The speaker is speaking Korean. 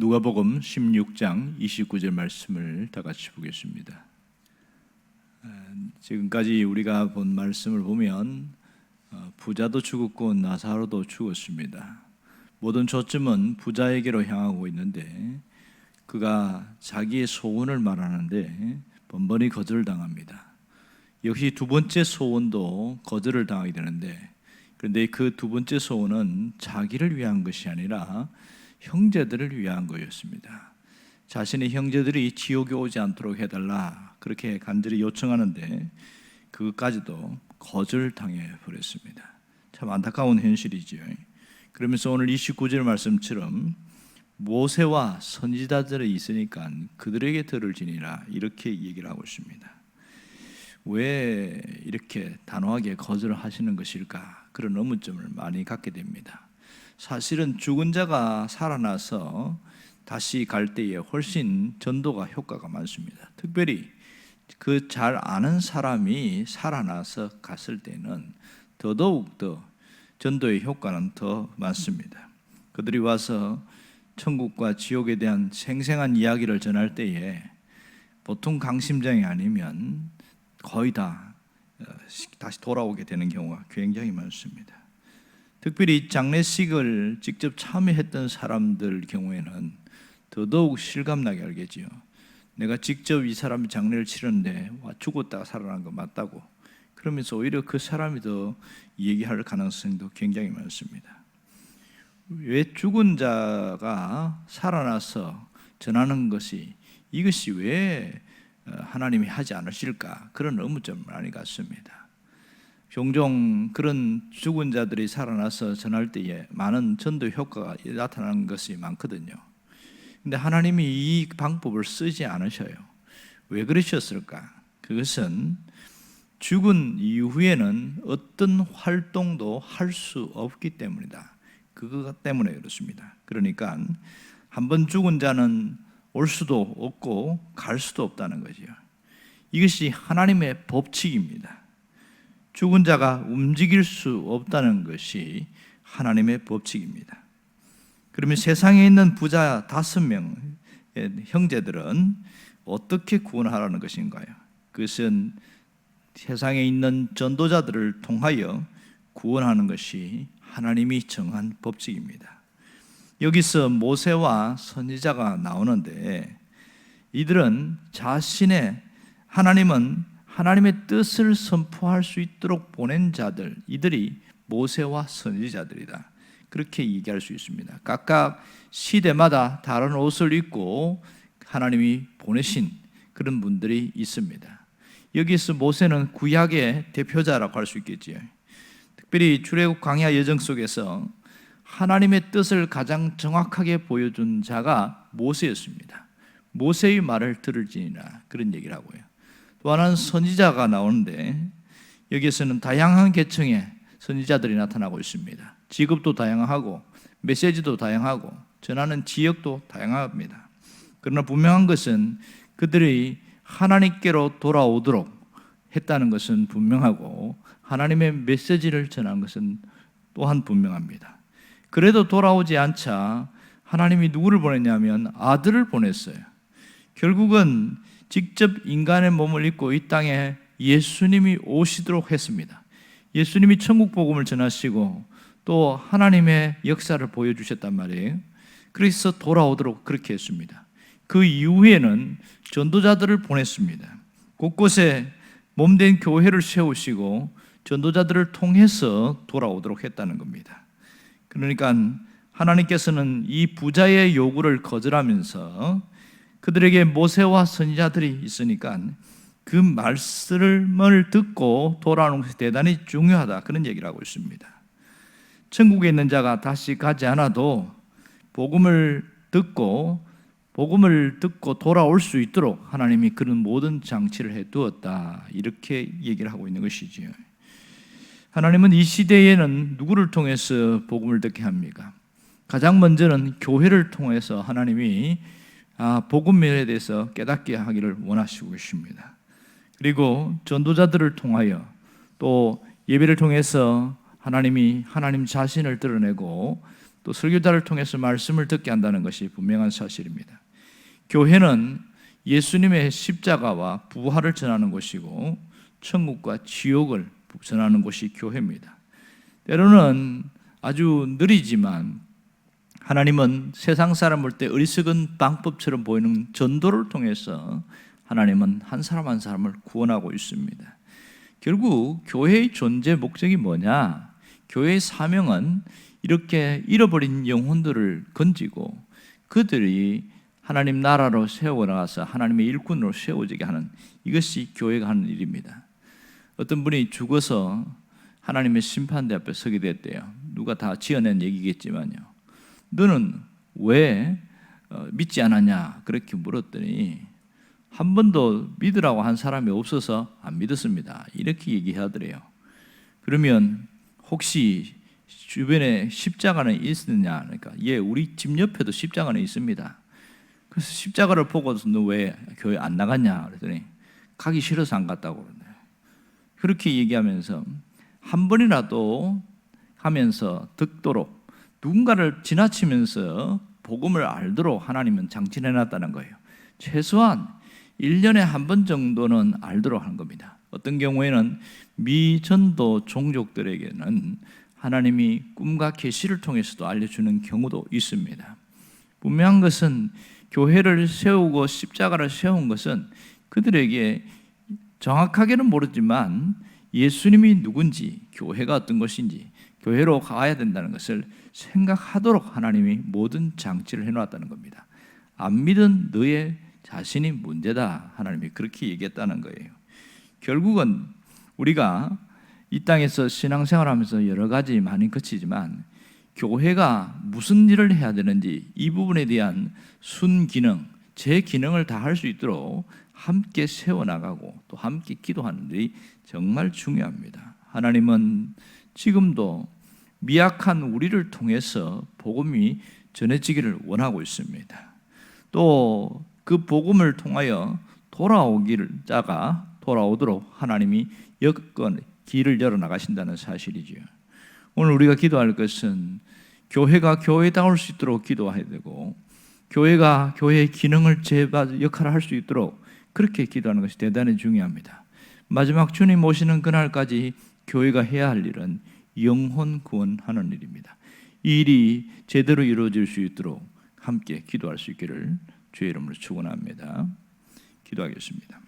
누가복음 16장 29절 말씀을 다 같이 보겠습니다. 지금까지 우리가 본 말씀을 보면 부자도 죽었고 나사로도 죽었습니다. 모든 초점은 부자에게로 향하고 있는데 그가 자기의 소원을 말하는데 번번이 거절당합니다. 역시 두 번째 소원도 거절을 당하게 되는데, 그런데 그 두 번째 소원은 자기를 위한 것이 아니라 형제들을 위한 거였습니다. 자신의 형제들이 지옥에 오지 않도록 해달라 그렇게 간절히 요청하는데 그것까지도 거절당해 버렸습니다. 참 안타까운 현실이지요. 그러면서 오늘 29절 말씀처럼 모세와 선지자들이 있으니까 그들에게 들을 지니라 이렇게 얘기를 하고 있습니다. 왜 이렇게 단호하게 거절을 하시는 것일까? 그런 의문점을 많이 갖게 됩니다. 사실은 죽은 자가 살아나서 다시 갈 때에 훨씬 전도가 효과가 많습니다. 특별히 그 잘 아는 사람이 살아나서 갔을 때는 더더욱 더 전도의 효과는 더 많습니다. 그들이 와서 천국과 지옥에 대한 생생한 이야기를 전할 때에 보통 강심장이 아니면 거의 다 다시 돌아오게 되는 경우가 굉장히 많습니다. 특별히 장례식을 직접 참여했던 사람들 경우에는 더더욱 실감나게 알겠지요. 내가 직접 이 사람이 장례를 치렀는데 죽었다가 살아난 거 맞다고 그러면서 오히려 그 사람이 더 얘기할 가능성도 굉장히 많습니다. 왜 죽은 자가 살아나서 전하는 것이 이것이 왜 하나님이 하지 않으실까? 그런 의문점을 많이 갖습니다. 종종 그런 죽은 자들이 살아나서 전할 때에 많은 전도 효과가 나타나는 것이 많거든요. 근데 하나님이 이 방법을 쓰지 않으셔요. 왜 그러셨을까? 그것은 죽은 이후에는 어떤 활동도 할 수 없기 때문이다. 그것 때문에 그렇습니다. 그러니까 한번 죽은 자는 올 수도 없고 갈 수도 없다는 거죠. 이것이 하나님의 법칙입니다. 죽은 자가 움직일 수 없다는 것이 하나님의 법칙입니다. 그러면 세상에 있는 부자 5명의 형제들은 어떻게 구원하라는 것인가요? 그것은 세상에 있는 전도자들을 통하여 구원하는 것이 하나님이 정한 법칙입니다. 여기서 모세와 선지자가 나오는데 이들은 하나님은 하나님의 뜻을 선포할 수 있도록 보낸 자들, 이들이 모세와 선지자들이다. 그렇게 얘기할 수 있습니다. 각각 시대마다 다른 옷을 입고 하나님이 보내신 그런 분들이 있습니다. 여기서 모세는 구약의 대표자라고 할 수 있겠지요. 특별히 출애굽 광야 여정 속에서 하나님의 뜻을 가장 정확하게 보여준 자가 모세였습니다. 모세의 말을 들을지니라 그런 얘기를 하고요. 또 하나는 선지자가 나오는데 여기에서는 다양한 계층의 선지자들이 나타나고 있습니다. 직업도 다양하고 메시지도 다양하고 전하는 지역도 다양합니다. 그러나 분명한 것은 그들이 하나님께로 돌아오도록 했다는 것은 분명하고 하나님의 메시지를 전한 것은 또한 분명합니다. 그래도 돌아오지 않자 하나님이 누구를 보냈냐면 아들을 보냈어요. 결국은 직접 인간의 몸을 입고 이 땅에 예수님이 오시도록 했습니다. 예수님이 천국 복음을 전하시고 또 하나님의 역사를 보여주셨단 말이에요. 그래서 돌아오도록 그렇게 했습니다. 그 이후에는 전도자들을 보냈습니다. 곳곳에 몸된 교회를 세우시고 전도자들을 통해서 돌아오도록 했다는 겁니다. 그러니까 하나님께서는 이 부자의 요구를 거절하면서 그들에게 모세와 선지자들이 있으니까 그 말씀을 듣고 돌아오는 것이 대단히 중요하다 그런 얘기를 하고 있습니다. 천국에 있는 자가 다시 가지 않아도 복음을 듣고 돌아올 수 있도록 하나님이 그런 모든 장치를 해두었다 이렇게 얘기를 하고 있는 것이지요. 하나님은 이 시대에는 누구를 통해서 복음을 듣게 합니까? 가장 먼저는 교회를 통해서 하나님이 복음에 대해서 깨닫게 하기를 원하시고 계십니다. 그리고 전도자들을 통하여 또 예배를 통해서 하나님이 하나님 자신을 드러내고 또 설교자를 통해서 말씀을 듣게 한다는 것이 분명한 사실입니다. 교회는 예수님의 십자가와 부활을 전하는 곳이고 천국과 지옥을 전하는 곳이 교회입니다. 때로는 아주 느리지만 하나님은 세상 사람 볼 때 어리석은 방법처럼 보이는 전도를 통해서 하나님은 한 사람 한 사람을 구원하고 있습니다. 결국 교회의 존재 목적이 뭐냐? 교회의 사명은 이렇게 잃어버린 영혼들을 건지고 그들이 하나님 나라로 세워나가서 하나님의 일꾼으로 세워지게 하는, 이것이 교회가 하는 일입니다. 어떤 분이 죽어서 하나님의 심판대 앞에 서게 됐대요. 누가 다 지어낸 얘기겠지만요. 너는 왜 믿지 않았냐? 그렇게 물었더니 한 번도 믿으라고 한 사람이 없어서 안 믿었습니다. 이렇게 얘기하더래요. 그러면 혹시 주변에 십자가는 있느냐? 그러니까 예, 우리 집 옆에도 십자가는 있습니다. 그래서 십자가를 보고서 너 왜 교회 안 나갔냐? 그랬더니 가기 싫어서 안 갔다고 그러네요. 그렇게 얘기하면서 한 번이라도 하면서 듣도록, 누군가를 지나치면서 복음을 알도록 하나님은 장치해놨다는 거예요. 최소한 1년에 한 번 정도는 알도록 하는 겁니다. 어떤 경우에는 미전도 종족들에게는 하나님이 꿈과 계시를 통해서도 알려주는 경우도 있습니다. 분명한 것은 교회를 세우고 십자가를 세운 것은 그들에게 정확하게는 모르지만 예수님이 누군지, 교회가 어떤 것인지, 교회로 가야 된다는 것을 생각하도록 하나님이 모든 장치를 해놓았다는 겁니다. 안 믿은 너의 자신이 문제다, 하나님이 그렇게 얘기했다는 거예요. 결국은 우리가 이 땅에서 신앙생활하면서 여러 가지 많이 거치지만 교회가 무슨 일을 해야 되는지 이 부분에 대한 순기능, 제 기능을 다 할 수 있도록 함께 세워나가고 또 함께 기도하는 일이 정말 중요합니다. 하나님은 지금도 미약한 우리를 통해서 복음이 전해지기를 원하고 있습니다. 또 그 복음을 통하여 돌아오기를 자가 돌아오도록 하나님이 길을 열어나가신다는 사실이지요. 오늘 우리가 기도할 것은 교회가 교회다울 수 있도록 기도해야 되고, 교회가 교회의 기능을 역할을 할 수 있도록 그렇게 기도하는 것이 대단히 중요합니다. 마지막 주님 오시는 그날까지 교회가 해야 할 일은 영혼 구원하는 일입니다. 이 일이 제대로 이루어질 수 있도록 함께 기도할 수 있기를 주의 이름으로 축원합니다. 기도하겠습니다.